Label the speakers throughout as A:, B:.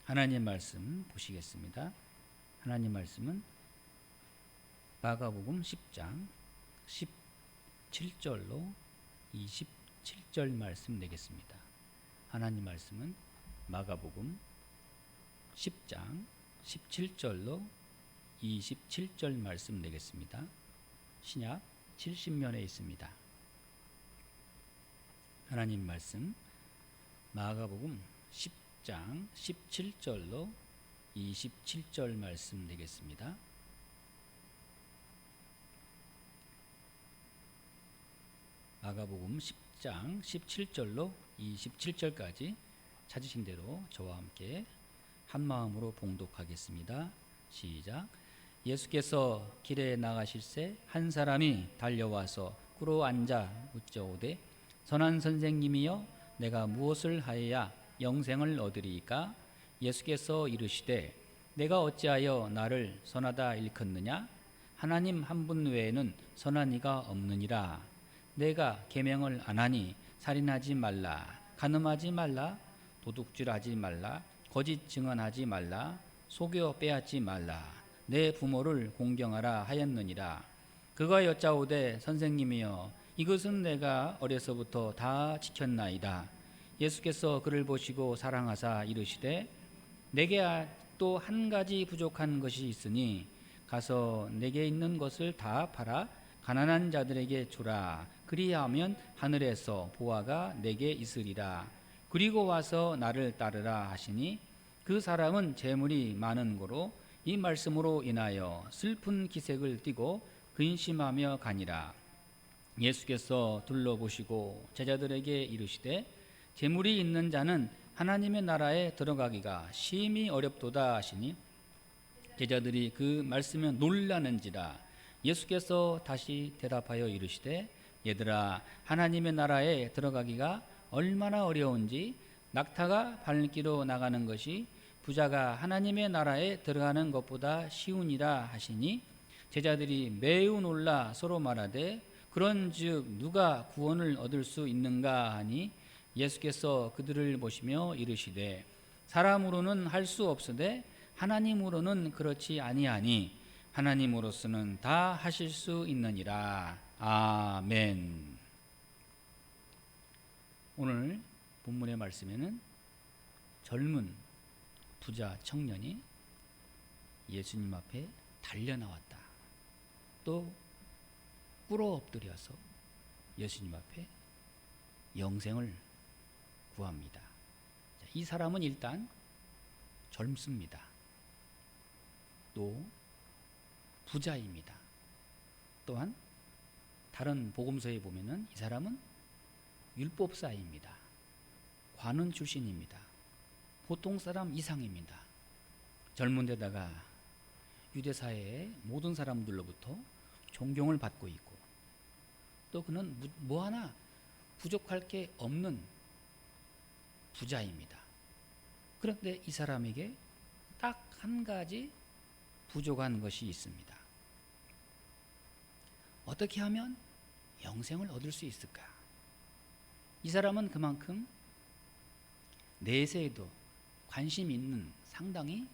A: 하나님 말씀 보시겠습니다. 하나님 말씀은 마가복음 10장 17절로 27절 말씀 되겠습니다. 하나님 말씀은 마가복음 10장 17절로 27절 말씀 되겠습니다. 신약 70면에 있습니다. 하나님 말씀 마가복음 10장 17절로 27절 말씀 되겠습니다. 마가복음 10장 17절로 27절까지 찾으신 대로 저와 함께 한마음으로 봉독하겠습니다. 시작. 예수께서 길에 나가실새 한 사람이 달려와서 꿇어 앉아 묻자오되 선한 선생님이여 내가 무엇을 하여야 영생을 얻으리이까? 예수께서 이르시되 내가 어찌하여 나를 선하다 일컫느냐? 하나님 한 분 외에는 선한 이가 없느니라. 내가 계명을 안 하니 살인하지 말라, 간음하지 말라, 도둑질하지 말라, 거짓 증언하지 말라, 속여 빼앗지 말라, 내 부모를 공경하라 하였느니라. 그가 여짜오되 선생님이여 이것은 내가 어려서부터 다 지켰나이다. 예수께서 그를 보시고 사랑하사 이르시되 내게 또 한 가지 부족한 것이 있으니 가서 내게 있는 것을 다 팔아 가난한 자들에게 주라. 그리하면 하늘에서 보화가 내게 있으리라. 그리고 와서 나를 따르라 하시니 그 사람은 재물이 많은 고로 이 말씀으로 인하여 슬픈 기색을 띠고 근심하며 가니라. 예수께서 둘러보시고 제자들에게 이르시되 재물이 있는 자는 하나님의 나라에 들어가기가 심히 어렵도다 하시니 제자들이 그 말씀에 놀라는지라. 예수께서 다시 대답하여 이르시되 얘들아 하나님의 나라에 들어가기가 얼마나 어려운지 낙타가 발길로 나가는 것이 부자가 하나님의 나라에 들어가는 것보다 쉬우니라 하시니 제자들이 매우 놀라 서로 말하되 그런즉 누가 구원을 얻을 수 있는가 하니 예수께서 그들을 보시며 이르시되 사람으로는 할 수 없으되 하나님으로는 그렇지 아니하니 하나님으로서는 다 하실 수 있느니라. 아멘. 오늘 본문의 말씀에는 젊은 부자 청년이 예수님 앞에 달려나왔다. 또 꿇어 엎드려서 예수님 앞에 영생을 구합니다. 이 사람은 일단 젊습니다. 또 부자입니다. 또한 다른 복음서에 보면은 이 사람은 율법사입니다. 관원 출신입니다. 보통 사람 이상입니다. 젊은 데다가 유대사회의 모든 사람들로부터 존경을 받고 있고 또 그는 뭐 하나 부족할 게 없는 부자입니다. 그런데 이 사람에게 딱 한 가지 부족한 것이 있습니다. 어떻게 하면 영생을 얻을 수 있을까? 이 사람은 그만큼 내세에도 관심이 있는 상당히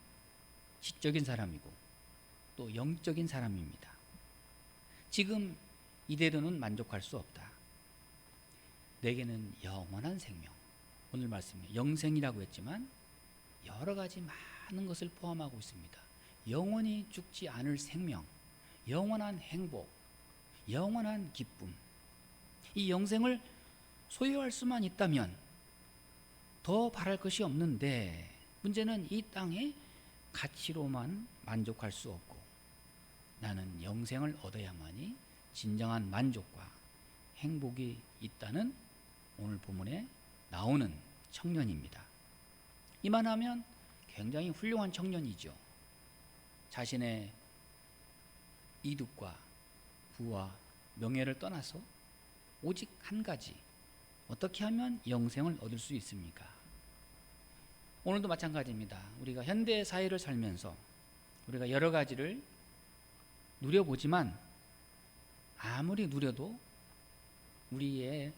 A: 지적인 사람이고 또 영적인 사람입니다. 지금 이대로는 만족할 수 없다. 내게는 영원한 생명, 오늘 말씀에 영생이라고 했지만 여러 가지 많은 것을 포함하고 있습니다. 영원히 죽지 않을 생명, 영원한 행복, 영원한 기쁨, 이 영생을 소유할 수만 있다면 더 바랄 것이 없는데 문제는 이 땅의 가치로만 만족할 수 없고 나는 영생을 얻어야만이 진정한 만족과 행복이 있다는 오늘 본문에 나오는 청년입니다. 이만하면 굉장히 훌륭한 청년이죠. 자신의 이득과 부와 명예를 떠나서 오직 한 가지, 어떻게 하면 영생을 얻을 수 있습니까? 오늘도 마찬가지입니다. 우리가 현대 사회를 살면서 우리가 여러 가지를 누려보지만 아무리 누려도 우리의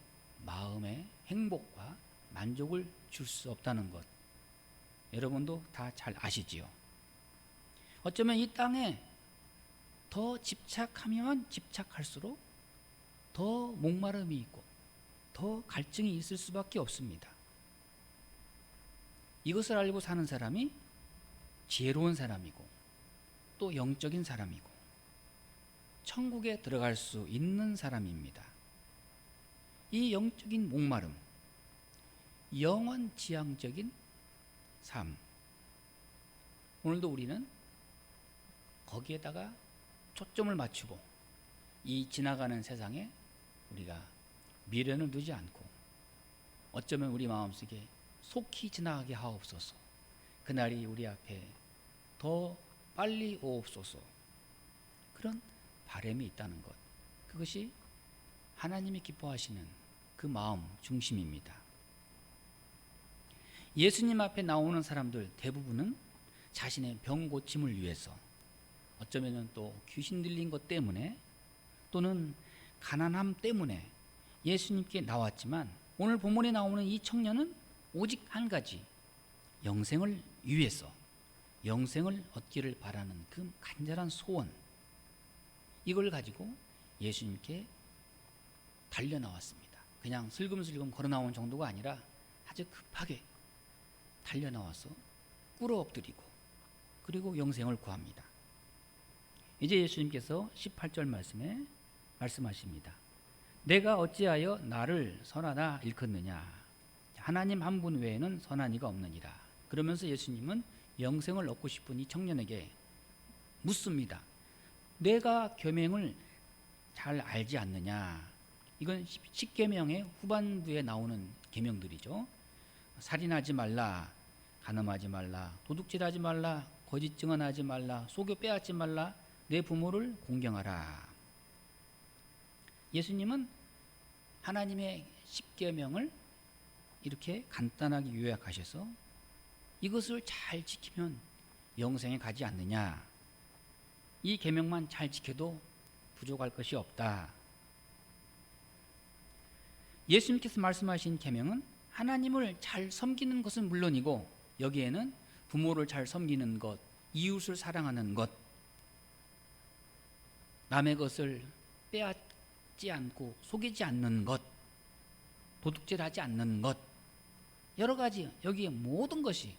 A: 마음의 행복과 만족을 줄 수 없다는 것, 여러분도 다 잘 아시지요. 어쩌면 이 땅에 더 집착하면 집착할수록 더 목마름이 있고 더 갈증이 있을 수밖에 없습니다. 이것을 알고 사는 사람이 지혜로운 사람이고 또 영적인 사람이고 천국에 들어갈 수 있는 사람입니다. 이 영적인 목마름, 영원지향적인 삶, 오늘도 우리는 거기에다가 초점을 맞추고 이 지나가는 세상에 우리가 미련을 두지 않고 어쩌면 우리 마음속에 속히 지나가게 하옵소서, 그날이 우리 앞에 더 빨리 오옵소서, 그런 바람이 있다는 것, 그것이 하나님이 기뻐하시는 그 마음 중심입니다. 예수님 앞에 나오는 사람들 대부분은 자신의 병 고침을 위해서, 어쩌면 또 귀신 들린 것 때문에 또는 가난함 때문에 예수님께 나왔지만, 오늘 본문에 나오는 이 청년은 오직 한 가지, 영생을 위해서 영생을 얻기를 바라는 그 간절한 소원, 이걸 가지고 예수님께 달려 나왔습니다. 그냥 슬금슬금 걸어 나온 정도가 아니라 아주 급하게 달려 나와서 꿇어 엎드리고 그리고 영생을 구합니다. 이제 예수님께서 18절 말씀에 말씀하십니다. 내가 어찌하여 나를 선하다 일컫느냐, 하나님 한 분 외에는 선한 이가 없느니라. 그러면서 예수님은 영생을 얻고 싶은 이 청년에게 묻습니다. 내가 계명을 잘 알지 않느냐. 이건 십계명의 후반부에 나오는 계명들이죠. 살인하지 말라, 간음하지 말라, 도둑질하지 말라, 거짓 증언하지 말라, 속여 빼앗지 말라, 내 부모를 공경하라. 예수님은 하나님의 십계명을 이렇게 간단하게 요약하셔서 이것을 잘 지키면 영생에 가지 않느냐, 이 계명만 잘 지켜도 부족할 것이 없다. 예수님께서 말씀하신 계명은 하나님을 잘 섬기는 것은 물론이고, 여기에는 부모를 잘 섬기는 것, 이웃을 사랑하는 것, 남의 것을 빼앗지 않고 속이지 않는 것, 도둑질하지 않는 것, 여러 가지, 여기에 모든 것이,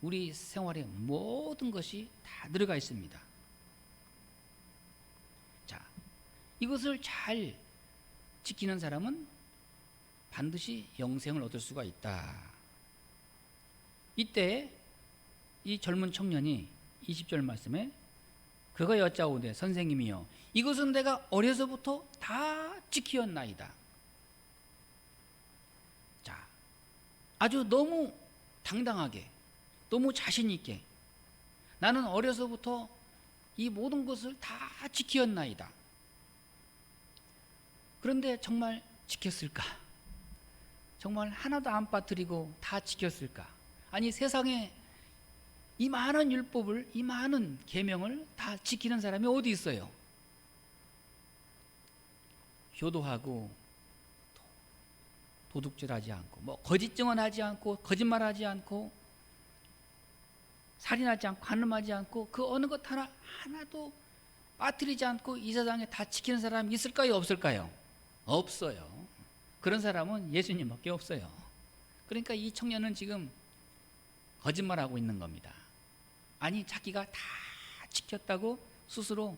A: 우리 생활의 모든 것이 다 들어가 있습니다. 자, 이것을 잘 지키는 사람은 반드시 영생을 얻을 수가 있다. 이때 이 젊은 청년이 20절 말씀에 그가 여짜오되 선생님이여, 이것은 내가 어려서부터 다 지키었나이다. 자, 아주 너무 당당하게, 너무 자신 있게, 나는 어려서부터 이 모든 것을 다 지키었나이다. 그런데 정말 지켰을까? 정말 하나도 안 빠뜨리고 다 지켰을까? 아니, 세상에 이 많은 율법을, 이 많은 계명을 다 지키는 사람이 어디 있어요? 효도하고 도둑질하지 않고, 뭐 거짓 증언하지 않고, 거짓말하지 않고, 살인하지 않고, 간음하지 않고, 그 어느 것 하나도 빠뜨리지 않고 이 세상에 다 지키는 사람이 있을까요? 없을까요? 없어요. 그런 사람은 예수님밖에 없어요. 그러니까 이 청년은 지금 거짓말하고 있는 겁니다. 아니, 자기가 다 지켰다고 스스로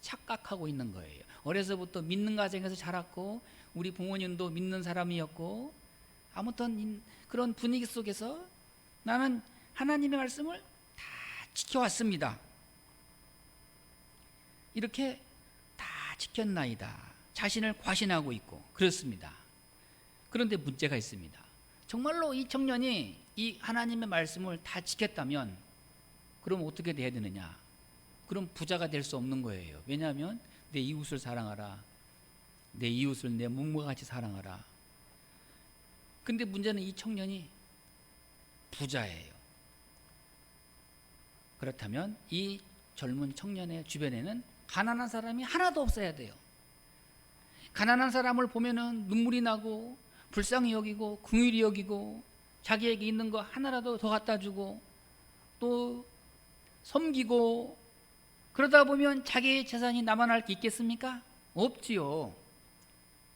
A: 착각하고 있는 거예요. 어려서부터 믿는 가정에서 자랐고, 우리 부모님도 믿는 사람이었고, 아무튼 그런 분위기 속에서 나는 하나님의 말씀을 다 지켜왔습니다. 이렇게 다 지켰나이다. 자신을 과신하고 있고 그렇습니다. 그런데 문제가 있습니다. 정말로 이 청년이 이 하나님의 말씀을 다 지켰다면 그럼 어떻게 돼야 되느냐? 그럼 부자가 될 수 없는 거예요. 왜냐하면 내 이웃을 사랑하라, 내 이웃을 내 몸과 같이 사랑하라. 근데 문제는 이 청년이 부자예요. 그렇다면 이 젊은 청년의 주변에는 가난한 사람이 하나도 없어야 돼요. 가난한 사람을 보면은 눈물이 나고 불쌍히 여기고 긍휼히 여기고 자기에게 있는 거 하나라도 더 갖다 주고 또 섬기고 그러다 보면 자기의 재산이 남아날 게 있겠습니까? 없지요.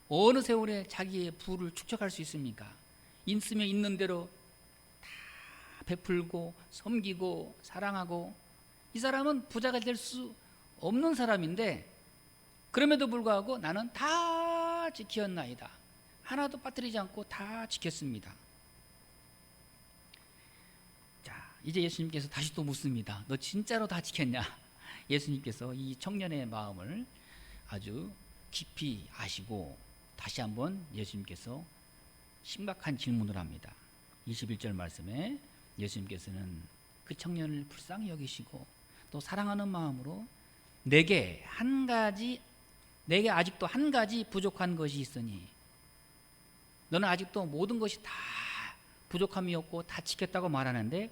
A: 어느 세월에 자기의 부를 축적할 수 있습니까? 있으면 있는 대로 다 베풀고 섬기고 사랑하고, 이 사람은 부자가 될 수 없는 사람인데 그럼에도 불구하고 나는 다 지켰나이다. 하나도 빠뜨리지 않고 다 지켰습니다. 자, 이제 예수님께서 다시 또 묻습니다. 너 진짜로 다 지켰냐? 예수님께서 이 청년의 마음을 아주 깊이 아시고 다시 한번 예수님께서 심각한 질문을 합니다. 21절 말씀에 예수님께서는 그 청년을 불쌍히 여기시고 또 사랑하는 마음으로 내게 아직도 한 가지 부족한 것이 있으니, 너는 아직도 모든 것이 다 부족함이 없고 다 지켰다고 말하는데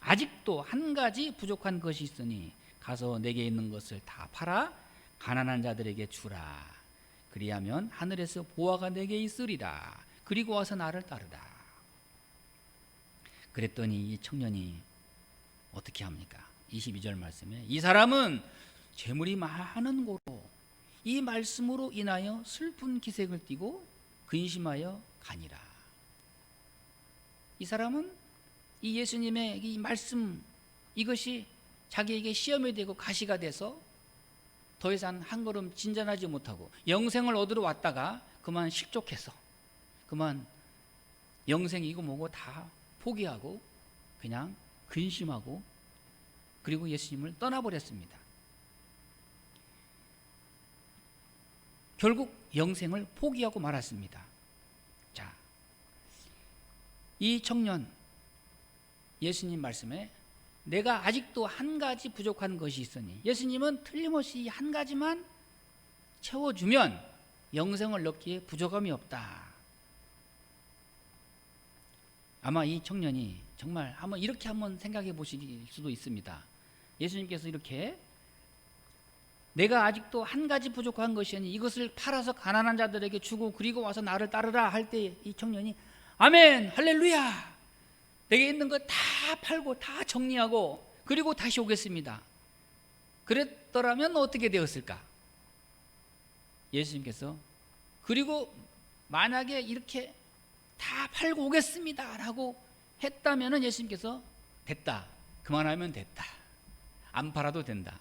A: 아직도 한 가지 부족한 것이 있으니 가서 내게 있는 것을 다 팔아 가난한 자들에게 주라. 그리하면 하늘에서 보화가 내게 있으리라. 그리고 와서 나를 따르라. 그랬더니 이 청년이 어떻게 합니까? 22절 말씀에 이 사람은 재물이 많은 고로 이 말씀으로 인하여 슬픈 기색을 띠고 근심하여 가니라. 이 사람은 이 예수님의 이 말씀, 이것이 자기에게 시험이 되고 가시가 돼서 더 이상 한 걸음 진전하지 못하고 영생을 얻으러 왔다가 그만 실족해서 그만 영생이고 뭐고 다 포기하고 그냥 근심하고 그리고 예수님을 떠나버렸습니다. 결국 영생을 포기하고 말았습니다. 자, 이 청년 예수님 말씀에 내가 아직도 한 가지 부족한 것이 있으니, 예수님은 틀림없이 한 가지만 채워주면 영생을 얻기에 부족함이 없다. 아마 이 청년이 정말 이렇게 한번 생각해 보실 수도 있습니다. 예수님께서 이렇게 내가 아직도 한 가지 부족한 것이니 이것을 팔아서 가난한 자들에게 주고 그리고 와서 나를 따르라 할 때 이 청년이 아멘 할렐루야, 내게 있는 거 다 팔고 다 정리하고 그리고 다시 오겠습니다. 그랬더라면 어떻게 되었을까? 예수님께서 그리고 만약에 이렇게 다 팔고 오겠습니다 라고 했다면 예수님께서 됐다, 그만하면 됐다, 안 팔아도 된다,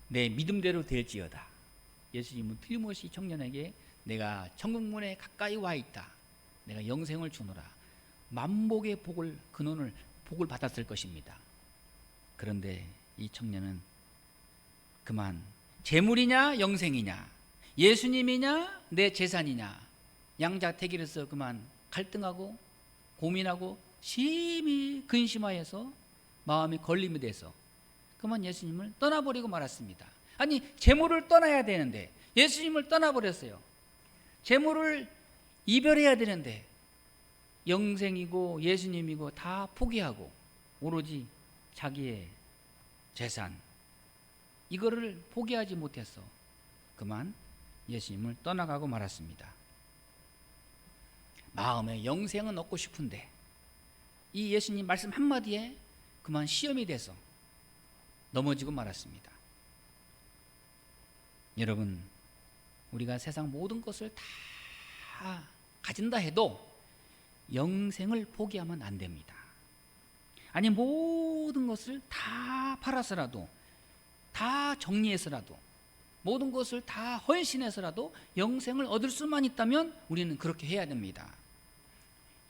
A: 내 믿음대로 될지어다. 예수님은 틀림없이 청년에게 내가 천국문에 가까이 와 있다, 내가 영생을 주노라, 만복의 복을, 근원을 복을 받았을 것입니다. 그런데 이 청년은 그만 재물이냐 영생이냐, 예수님이냐 내 재산이냐, 양자택일에서 그만 갈등하고 고민하고 심히 근심하여서 마음이 걸림이 돼서 그만 예수님을 떠나버리고 말았습니다. 아니, 재물을 떠나야 되는데 예수님을 떠나버렸어요. 재물을 이별해야 되는데 영생이고 예수님이고 다 포기하고 오로지 자기의 재산, 이거를 포기하지 못해서 그만 예수님을 떠나가고 말았습니다. 마음에 영생은 얻고 싶은데 이 예수님 말씀 한마디에 그만 시험이 돼서 넘어지고 말았습니다. 여러분, 우리가 세상 모든 것을 다 가진다 해도 영생을 포기하면 안 됩니다. 아니, 모든 것을 다 팔아서라도, 다 정리해서라도, 모든 것을 다 헌신해서라도 영생을 얻을 수만 있다면 우리는 그렇게 해야 됩니다.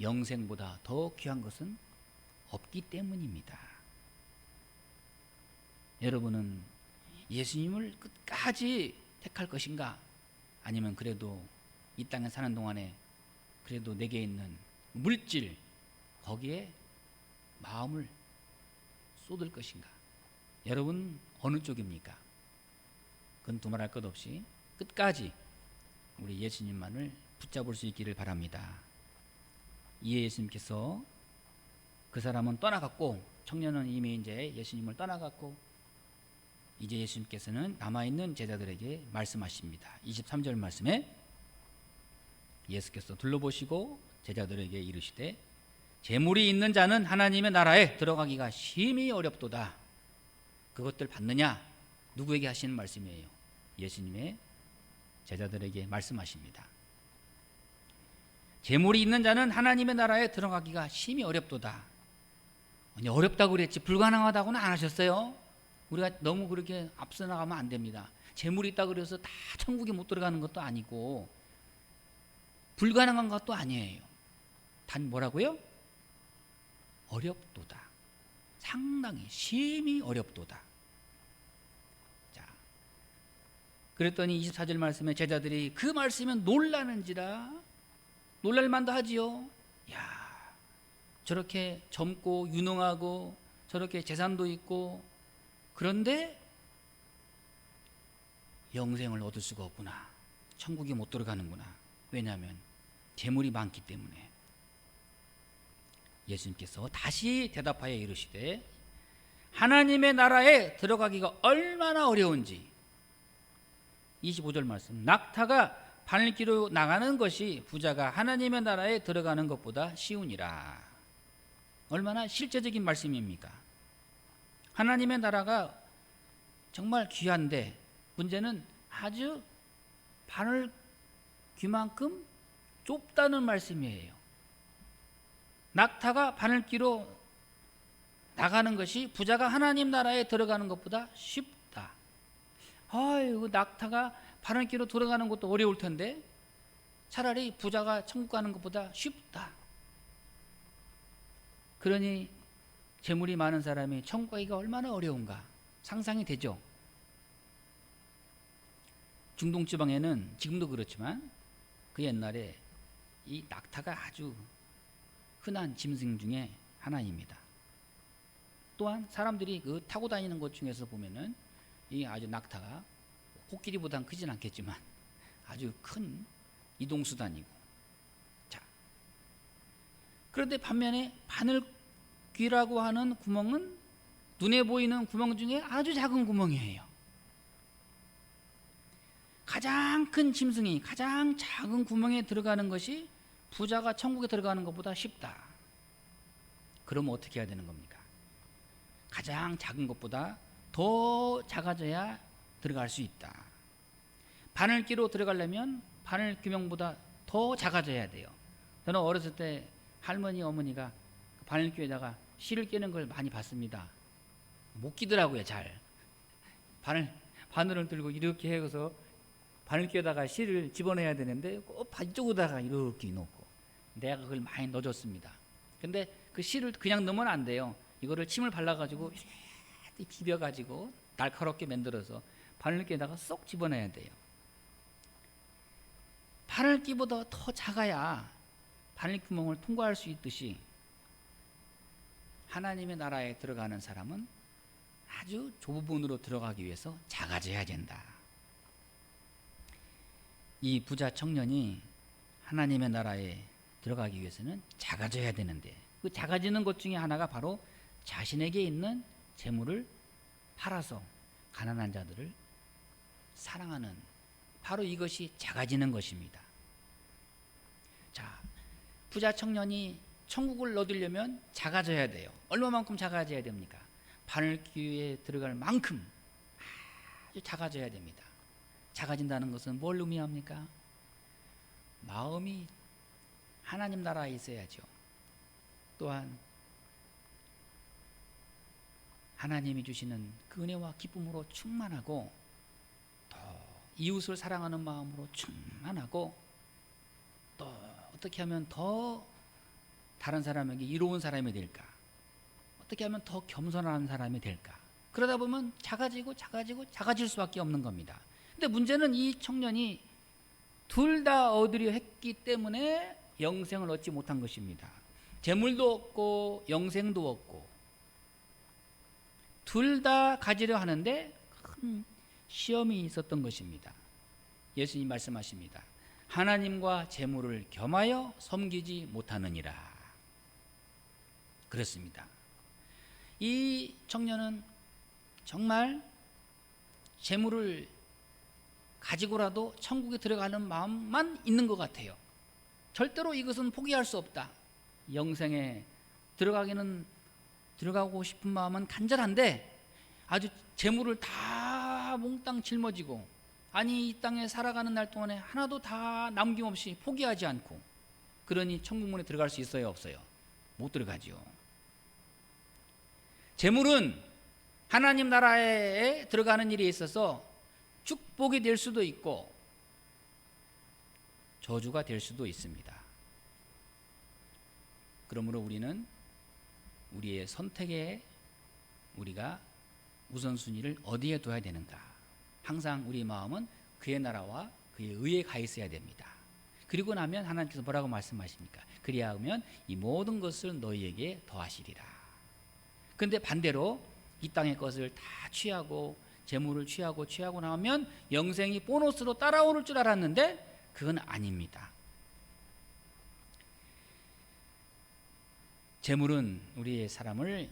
A: 영생보다 더 귀한 것은 없기 때문입니다. 여러분은 예수님을 끝까지 택할 것인가? 아니면 그래도 이 땅에 사는 동안에 그래도 내게 있는 물질, 거기에 마음을 쏟을 것인가? 여러분 어느 쪽입니까? 그건 두말할 것 없이 끝까지 우리 예수님만을 붙잡을 수 있기를 바랍니다. 이에 예수님께서 그 사람은 떠나갔고, 청년은 이미 이제 예수님을 떠나갔고, 이제 예수님께서는 남아있는 제자들에게 말씀하십니다. 23절 말씀에 예수께서 둘러보시고 제자들에게 이르시되 재물이 있는 자는 하나님의 나라에 들어가기가 심히 어렵도다. 그것들 받느냐? 누구에게 하시는 말씀이에요? 예수님의 제자들에게 말씀하십니다. 재물이 있는 자는 하나님의 나라에 들어가기가 심히 어렵도다. 아니, 어렵다고 그랬지 불가능하다고는 안 하셨어요. 우리가 너무 그렇게 앞서 나가면 안 됩니다. 재물이 있다고 그래서 다 천국에 못 들어가는 것도 아니고 불가능한 것도 아니에요. 단 뭐라고요? 어렵도다. 상당히 심히 어렵도다. 자, 그랬더니 24절 말씀에 제자들이 그 말씀에 놀라는지라. 놀랄만도 하지요. 야, 저렇게 젊고 유능하고 저렇게 재산도 있고 그런데 영생을 얻을 수가 없구나. 천국에 못 들어가는구나. 왜냐하면 재물이 많기 때문에. 예수님께서 다시 대답하여 이르시되 하나님의 나라에 들어가기가 얼마나 어려운지. 25절 말씀. 낙타가 바늘기로 나가는 것이 부자가 하나님의 나라에 들어가는 것보다 쉬우니라. 얼마나 실제적인 말씀입니까? 하나님의 나라가 정말 귀한데 문제는 아주 바늘귀만큼 좁다는 말씀이에요. 낙타가 바늘기로 나가는 것이 부자가 하나님 나라에 들어가는 것보다 쉽다. 아이고, 낙타가 바늘기로 들어가는 것도 어려울 텐데 차라리 부자가 천국 가는 것보다 쉽다. 그러니 재물이 많은 사람이 천국 가기가 얼마나 어려운가 상상이 되죠. 중동 지방에는 지금도 그렇지만 그 옛날에 이 낙타가 아주 흔한 짐승 중에 하나입니다. 또한 사람들이 그 타고 다니는 것 중에서 보면은 이 아주 낙타가 코끼리보다는 크진 않겠지만 아주 큰 이동수단이고. 자, 그런데 반면에 바늘귀라고 하는 구멍은 눈에 보이는 구멍 중에 아주 작은 구멍이에요. 가장 큰 짐승이 가장 작은 구멍에 들어가는 것이 부자가 천국에 들어가는 것보다 쉽다. 그러면 어떻게 해야 되는 겁니까? 가장 작은 것보다 더 작아져야 들어갈 수 있다. 바늘귀로 들어가려면 바늘규명보다 더 작아져야 돼요. 저는 어렸을 때 할머니 어머니가 바늘귀에다가 실을 끼는 걸 많이 봤습니다. 못 끼더라고요. 잘 바늘을 들고 이렇게 해서 바늘귀에다가 실을 집어넣어야 되는데 꼭 반쪽에다가 이렇게 넣고 내가 그걸 많이 넣어줬습니다. 근데 그 실을 그냥 넣으면 안 돼요. 이거를 침을 발라가지고 이렇게 비벼가지고 날카롭게 만들어서 바늘귀에다가 쏙 집어넣어야 돼요. 바늘귀보다 더 작아야 바늘구멍을 통과할 수 있듯이 하나님의 나라에 들어가는 사람은 아주 좁은 문으로 들어가기 위해서 작아져야 된다. 이 부자 청년이 하나님의 나라에 들어가기 위해서는 작아져야 되는데 그 작아지는 것 중에 하나가 바로 자신에게 있는 재물을 팔아서 가난한 자들을 사랑하는, 바로 이것이 작아지는 것입니다. 자, 부자 청년이 천국을 얻으려면 작아져야 돼요. 얼마만큼 작아져야 됩니까? 바늘귀에 들어갈 만큼 아주 작아져야 됩니다. 작아진다는 것은 뭘 의미합니까? 마음이 하나님 나라에 있어야죠. 또한 하나님이 주시는 그 은혜와 기쁨으로 충만하고 또 이웃을 사랑하는 마음으로 충만하고 또 어떻게 하면 더 다른 사람에게 이로운 사람이 될까? 어떻게 하면 더 겸손한 사람이 될까? 그러다 보면 작아질 수밖에 없는 겁니다. 근데 문제는 이 청년이 둘 다 얻으려 했기 때문에 영생을 얻지 못한 것입니다. 재물도 얻고 영생도 얻고 둘 다 가지려 하는데 큰 시험이 있었던 것입니다. 예수님 말씀하십니다. 하나님과 재물을 겸하여 섬기지 못하느니라. 그렇습니다. 이 청년은 정말 재물을 가지고라도 천국에 들어가는 마음만 있는 것 같아요. 절대로 이것은 포기할 수 없다. 영생의 들어가고 싶은 마음은 간절한데 아주 재물을 다 몽땅 짊어지고 아니 이 땅에 살아가는 날 동안에 하나도 다 남김없이 포기하지 않고 그러니 천국문에 들어갈 수 있어요, 없어요? 못 들어가죠. 재물은 하나님 나라에 들어가는 일에 있어서 축복이 될 수도 있고 저주가 될 수도 있습니다. 그러므로 우리는 우리의 선택에 우리가 우선순위를 어디에 둬야 되는가? 항상 우리 마음은 그의 나라와 그의 의에 가 있어야 됩니다. 그리고 나면 하나님께서 뭐라고 말씀하십니까? 그리하면 이 모든 것을 너희에게 더하시리라. 그런데 반대로 이 땅의 것을 다 취하고 재물을 취하고 나면 영생이 보너스로 따라오를 줄 알았는데 그건 아닙니다. 재물은 우리의 사람을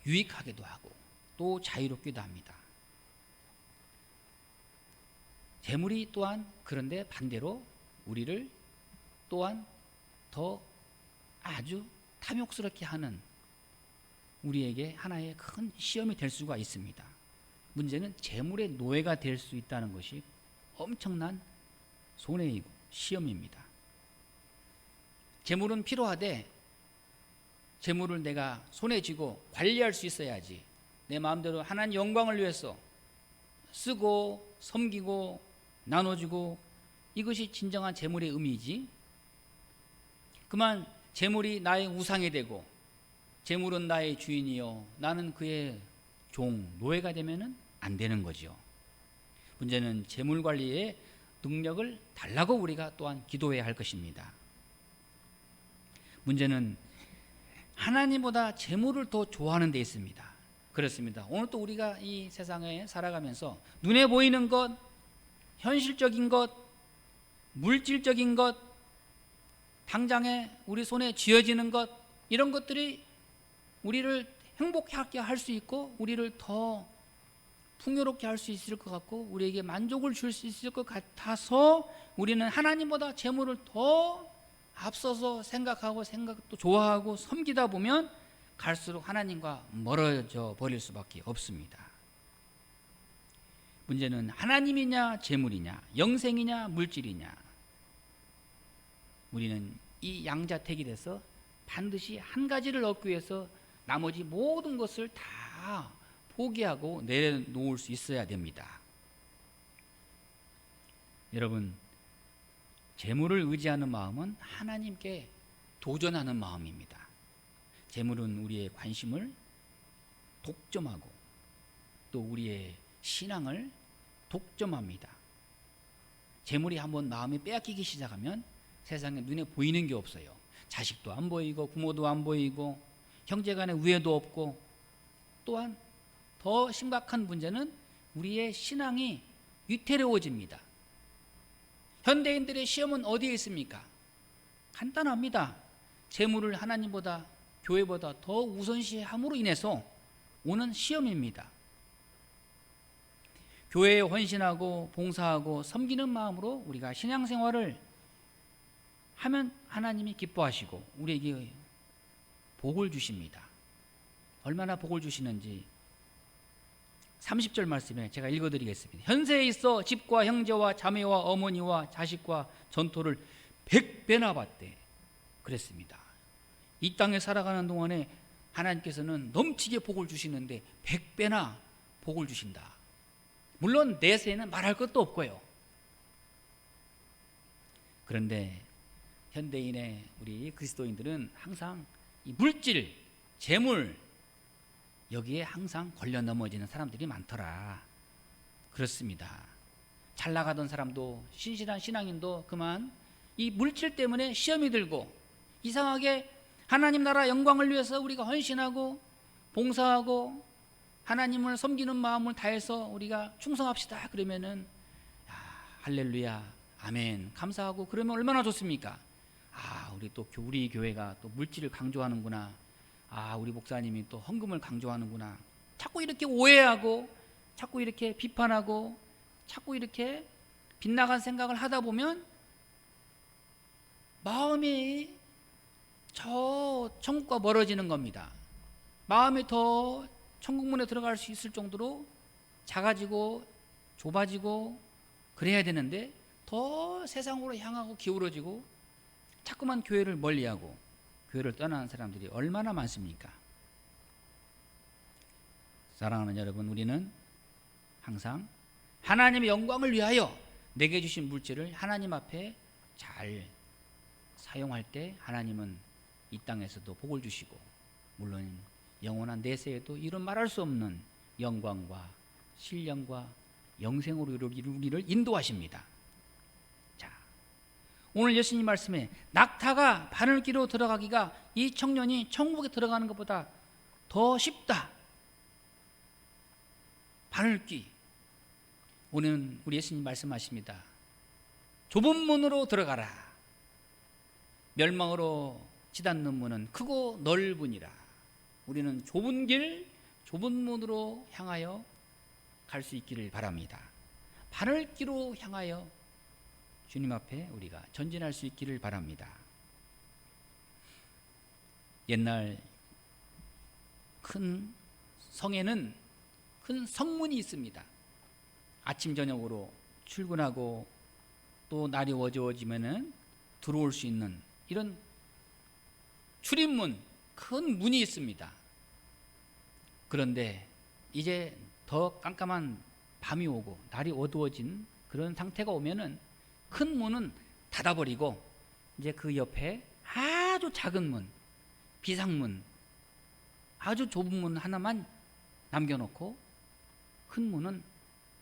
A: 유익하게도 하고 또 자유롭기도 합니다. 재물이 또한 그런데 반대로 우리를 또한 더 아주 탐욕스럽게 하는 우리에게 하나의 큰 시험이 될 수가 있습니다. 문제는 재물의 노예가 될 수 있다는 것이 엄청난 손해이고 시험입니다. 재물은 필요하되 재물을 내가 손에 쥐고 관리할 수 있어야지 내 마음대로 하나님 영광을 위해서 쓰고 섬기고 나눠주고 이것이 진정한 재물의 의미이지 그만 재물이 나의 우상이 되고 재물은 나의 주인이요 나는 그의 종 노예가 되면 안 되는 거죠. 문제는 재물 관리의 능력을 달라고 우리가 또한 기도해야 할 것입니다. 문제는 하나님보다 재물을 더 좋아하는 데 있습니다. 그렇습니다. 오늘 또 우리가 이 세상에 살아가면서 눈에 보이는 것, 현실적인 것, 물질적인 것, 당장에 우리 손에 쥐어지는 것 이런 것들이 우리를 행복하게 할 수 있고 우리를 더 풍요롭게 할 수 있을 것 같고 우리에게 만족을 줄 수 있을 것 같아서 우리는 하나님보다 재물을 더 앞서서 생각하고 생각도 좋아하고 섬기다 보면 갈수록 하나님과 멀어져 버릴 수밖에 없습니다. 문제는 하나님이냐 재물이냐 영생이냐 물질이냐 우리는 이 양자택일에서 반드시 한 가지를 얻기 위해서 나머지 모든 것을 다 포기하고 내려놓을 수 있어야 됩니다. 여러분 재물을 의지하는 마음은 하나님께 도전하는 마음입니다. 재물은 우리의 관심을 독점하고 또 우리의 신앙을 독점합니다. 재물이 한번 마음에 빼앗기기 시작하면 세상에 눈에 보이는 게 없어요. 자식도 안 보이고 부모도 안 보이고 형제간의 우애도 없고 또한 더 심각한 문제는 우리의 신앙이 위태로워집니다. 현대인들의 시험은 어디에 있습니까? 간단합니다. 재물을 하나님보다 교회보다 더 우선시함으로 인해서 오는 시험입니다. 교회에 헌신하고 봉사하고 섬기는 마음으로 우리가 신앙생활을 하면 하나님이 기뻐하시고 우리에게 복을 주십니다. 얼마나 복을 주시는지 30절 말씀에 제가 읽어드리겠습니다. 현세에 있어 집과 형제와 자매와 어머니와 자식과 전토를 100배나 받되 그랬습니다. 이 땅에 살아가는 동안에 하나님께서는 넘치게 복을 주시는데 100배나 복을 주신다. 물론 내세에는 말할 것도 없고요. 그런데 현대인의 우리 그리스도인들은 항상 이 물질, 재물 여기에 항상 걸려 넘어지는 사람들이 많더라. 그렇습니다. 잘 나가던 사람도 신실한 신앙인도 그만 이 물질 때문에 시험이 들고 이상하게 하나님 나라 영광을 위해서 우리가 헌신하고 봉사하고 하나님을 섬기는 마음을 다해서 우리가 충성합시다. 그러면은 할렐루야, 아멘, 감사하고 그러면 얼마나 좋습니까? 우리 또 우리 교회가 또 물질을 강조하는구나. 우리 목사님이 또 헌금을 강조하는구나. 자꾸 이렇게 오해하고 자꾸 이렇게 비판하고 자꾸 이렇게 빗나간 생각을 하다 보면 마음이 저 천국과 멀어지는 겁니다. 마음이 더 천국문에 들어갈 수 있을 정도로 작아지고 좁아지고 그래야 되는데 더 세상으로 향하고 기울어지고 자꾸만 교회를 멀리하고 교회를 떠나는 사람들이 얼마나 많습니까? 사랑하는 여러분, 우리는 항상 하나님의 영광을 위하여 내게 주신 물질을 하나님 앞에 잘 사용할 때 하나님은 이 땅에서도 복을 주시고, 물론 영원한 내세에도 이런 말할 수 없는 영광과 신령과 영생으로 우리를 인도하십니다. 자, 오늘 예수님 말씀에 낙타가 바늘귀로 들어가기가 이 청년이 천국에 들어가는 것보다 더 쉽다. 바늘귀. 오늘 우리 예수님 말씀하십니다. 좁은 문으로 들어가라. 멸망으로 치닫는 문은 크고 넓으니라. 우리는 좁은 길, 좁은 문으로 향하여 갈 수 있기를 바랍니다. 바늘귀로 향하여 주님 앞에 우리가 전진할 수 있기를 바랍니다. 옛날 큰 성에는 큰 성문이 있습니다. 아침 저녁으로 출근하고 또 날이 어두워지면은 들어올 수 있는 이런 출입문, 큰 문이 있습니다. 그런데 이제 더 깜깜한 밤이 오고 날이 어두워진 그런 상태가 오면은 큰 문은 닫아버리고 이제 그 옆에 아주 작은 문, 비상문, 아주 좁은 문 하나만 남겨놓고 큰 문은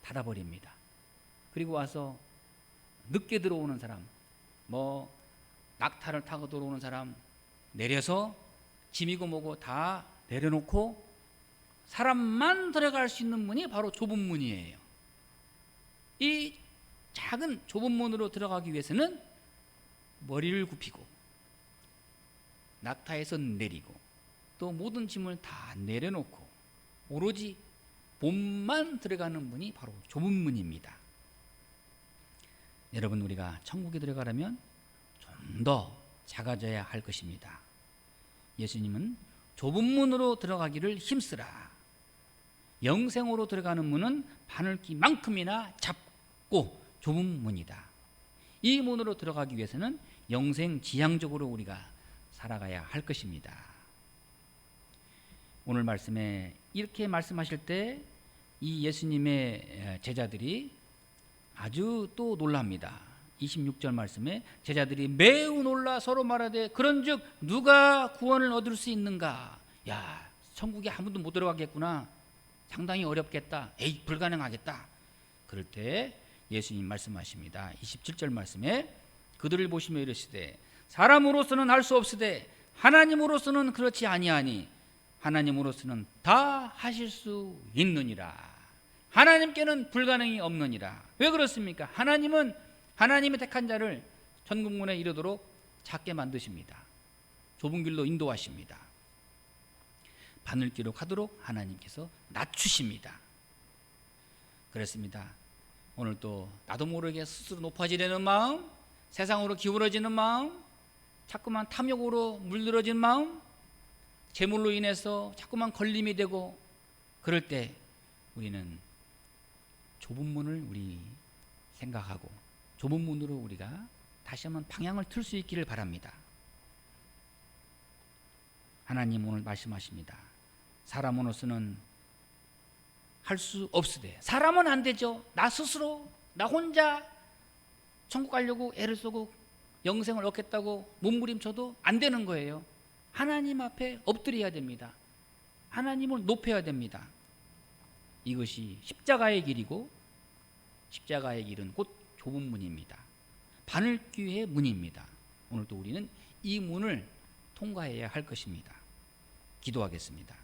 A: 닫아버립니다. 그리고 와서 늦게 들어오는 사람, 뭐 낙타를 타고 들어오는 사람 내려서 짐이고 뭐고 다 내려놓고 사람만 들어갈 수 있는 문이 바로 좁은 문이에요. 이 작은 좁은 문으로 들어가기 위해서는 머리를 굽히고 낙타에서 내리고 또 모든 짐을 다 내려놓고 오로지 몸만 들어가는 문이 바로 좁은 문입니다. 여러분, 우리가 천국에 들어가려면 좀 더 작아져야 할 것입니다. 예수님은 좁은 문으로 들어가기를 힘쓰라. 영생으로 들어가는 문은 바늘귀만큼이나 작고 좁은 문이다. 이 문으로 들어가기 위해서는 영생지향적으로 우리가 살아가야 할 것입니다. 오늘 말씀에 이렇게 말씀하실 때 이 예수님의 제자들이 아주 또 놀랍니다. 26절 말씀에 제자들이 매우 놀라 서로 말하되 그런즉 누가 구원을 얻을 수 있는가? 야, 천국에 아무도 못 들어가겠구나. 상당히 어렵겠다. 에이, 불가능하겠다. 그럴 때 예수님 말씀하십니다. 27절 말씀에 그들을 보시며 이르시되 사람으로서는 할 수 없으되 하나님으로서는 그렇지 아니하니 하나님으로서는 다 하실 수 있느니라. 하나님께는 불가능이 없느니라. 왜 그렇습니까? 하나님은 하나님의 택한 자를 천국문에 이르도록 작게 만드십니다. 좁은 길로 인도하십니다. 바늘귀로 가도록 하나님께서 낮추십니다. 그렇습니다. 오늘 또 나도 모르게 스스로 높아지려는 마음, 세상으로 기울어지는 마음, 자꾸만 탐욕으로 물들어진 마음, 재물로 인해서 자꾸만 걸림이 되고 그럴 때 우리는 좁은 문을 우리 생각하고 좁은 문으로 우리가 다시 한번 방향을 틀 수 있기를 바랍니다. 하나님 오늘 말씀하십니다. 사람으로서는 할 수 없으되, 사람은 안 되죠. 나 스스로 나 혼자 천국 가려고 애를 쓰고 영생을 얻겠다고 몸부림쳐도 안 되는 거예요. 하나님 앞에 엎드려야 됩니다. 하나님을 높여야 됩니다. 이것이 십자가의 길이고 십자가의 길은 곧 좁은 문입니다. 바늘귀의 문입니다. 오늘도 우리는 이 문을 통과해야 할 것입니다. 기도하겠습니다.